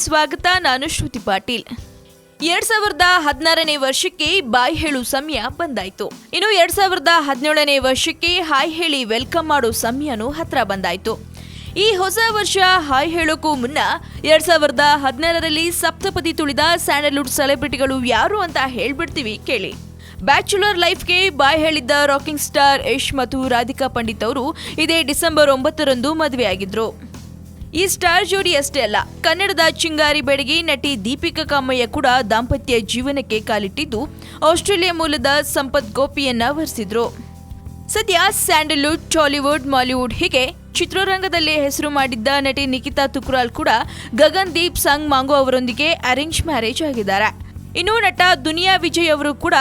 ಸ್ವಾಗತ. ನಾನು ಶ್ರುತಿ ಪಾಟೀಲ್. 2016ನೇ ವರ್ಷಕ್ಕೆ ಬಾಯ್ ಹೇಳು ಸಮಯ ಬಂದಾಯ್ತು. ಇನ್ನು 2017ನೇ ವರ್ಷಕ್ಕೆ ಹಾಯ್ ಹೇಳಿ ವೆಲ್ಕಮ್ ಮಾಡೋ ಸಮಯನೂ ಹತ್ರ ಬಂದಾಯ್ತು. ಈ ಹೊಸ ವರ್ಷ ಹಾಯ್ ಹೇಳೋಕ್ಕೂ ಮುನ್ನ 2017ರಲ್ಲಿ ಸಪ್ತಪದಿ ತುಳಿದ ಸ್ಯಾಂಡಲ್ವುಡ್ ಸೆಲೆಬ್ರಿಟಿಗಳು ಯಾರು ಅಂತ ಹೇಳ್ಬಿಡ್ತೀವಿ ಕೇಳಿ. ಬ್ಯಾಚುಲರ್ ಲೈಫ್ಗೆ ಬಾಯ್ ಹೇಳಿದ್ದ ರಾಕಿಂಗ್ ಸ್ಟಾರ್ ಯಶ್ ಮತ್ತು ರಾಧಿಕಾ ಪಂಡಿತ್ ಅವರು ಇದೇ ಡಿಸೆಂಬರ್ 9ರಂದು ಮದುವೆಯಾಗಿದ್ರು. ಈ ಸ್ಟಾರ್ ಜೋಡಿ ಅಷ್ಟೇ ಅಲ್ಲ, ಕನ್ನಡದ ಚಿಂಗಾರಿ ಬೆಡಗಿ ನಟಿ ದೀಪಿಕಾ ಕಾಮಯ್ಯ ಕೂಡ ದಾಂಪತ್ಯ ಜೀವನಕ್ಕೆ ಕಾಲಿಟ್ಟಿದ್ದು ಆಸ್ಟ್ರೇಲಿಯಾ ಮೂಲದ ಸಂಪತ್ ಗೋಪಿಯನ್ನ ವರಿಸಿದ್ರು. ಸದ್ಯ ಸ್ಯಾಂಡಲ್ವುಡ್, ಟಾಲಿವುಡ್, ಮಾಲಿವುಡ್ ಹೀಗೆ ಚಿತ್ರರಂಗದಲ್ಲಿ ಹೆಸರು ಮಾಡಿದ್ದ ನಟಿ ನಿಖಿತಾ ತುಕ್ರಾಲ್ ಕೂಡ ಗಗನ್ ದೀಪ್ ಸಂಗ್ ಮಾಂಗೋ ಅವರೊಂದಿಗೆ ಅರೇಂಜ್ ಮ್ಯಾರೇಜ್ ಆಗಿದ್ದಾರೆ. ಇನ್ನು ನಟ ದುನಿಯಾ ವಿಜಯ್ ಅವರು ಕೂಡ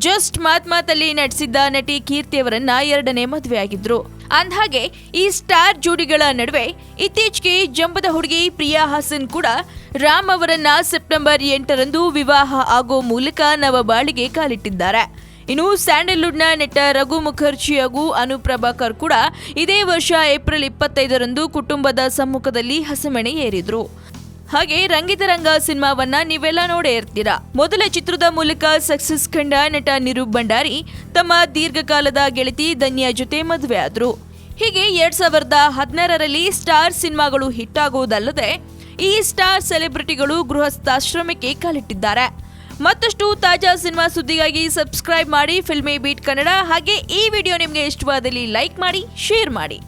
ಜಸ್ಟ್ ಮಾತಲ್ಲಿ ನಟಿಸಿದ್ದ ನಟಿ ಕೀರ್ತಿ ಅವರನ್ನ 2ನೇ ಮದುವೆಯಾಗಿದ್ರು. ಅಂದ್ಹಾಗೆ ಈ ಸ್ಟಾರ್ ಜೋಡಿಗಳ ನಡುವೆ ಇತ್ತೀಚೆಗೆ ಜಂಬದ ಹುಡುಗಿ ಪ್ರಿಯಾ ಹಾಸನ್ ಕೂಡ ರಾಮ್ ಅವರನ್ನ ಸೆಪ್ಟೆಂಬರ್ 8ರಂದು ವಿವಾಹ ಆಗೋ ಮೂಲಕ ನವಬಾಳಿಗೆ ಕಾಲಿಟ್ಟಿದ್ದಾರೆ. ಇನ್ನು ಸ್ಯಾಂಡಲ್ವುಡ್ನ ನಟ ರಘು ಮುಖರ್ಜಿ ಹಾಗೂ ಅನು ಪ್ರಭಾಕರ್ ಕೂಡ ಇದೇ ವರ್ಷ ಏಪ್ರಿಲ್ 25ರಂದು ಕುಟುಂಬದ ಸಮ್ಮುಖದಲ್ಲಿ ಹಸೆಮಣೆ ಏರಿದ್ರು. ಹಾಗೆ ರಂಗಿತರಂಗ ಸಿನಿಮಾವನ್ನ ನೀವೆಲ್ಲ ನೋಡೇ ಇರ್ತೀರಾ. ಮೊದಲ ಚಿತ್ರದ ಮೂಲಕ ಸಕ್ಸಸ್ ಕಂಡ ನಟ ನಿರೂಪ್ ಭಂಡಾರಿ ತಮ್ಮ ದೀರ್ಘಕಾಲದ ಗೆಳತಿ ಧನ್ಯಾ ಜೊತೆ ಮದುವೆ ಆದ್ರು. ಹೀಗೆ 2016ರಲ್ಲಿ ಸ್ಟಾರ್ ಸಿನಿಮಾಗಳು ಹಿಟ್ ಆಗುವುದಲ್ಲದೆ ಈ ಸ್ಟಾರ್ ಸೆಲೆಬ್ರಿಟಿಗಳು ಗೃಹಸ್ಥಾಶ್ರಮಕ್ಕೆ ಕಾಲಿಟ್ಟಿದ್ದಾರೆ. ಮತ್ತಷ್ಟು ತಾಜಾ ಸಿನಿಮಾ ಸುದ್ದಿಗಾಗಿ ಸಬ್ಸ್ಕ್ರೈಬ್ ಮಾಡಿ ಫಿಲ್ಮಿ ಬೀಟ್ ಕನ್ನಡ. ಹಾಗೆ ಈ ವಿಡಿಯೋ ನಿಮಗೆ ಇಷ್ಟವಾದಲ್ಲಿ ಲೈಕ್ ಮಾಡಿ, ಶೇರ್ ಮಾಡಿ.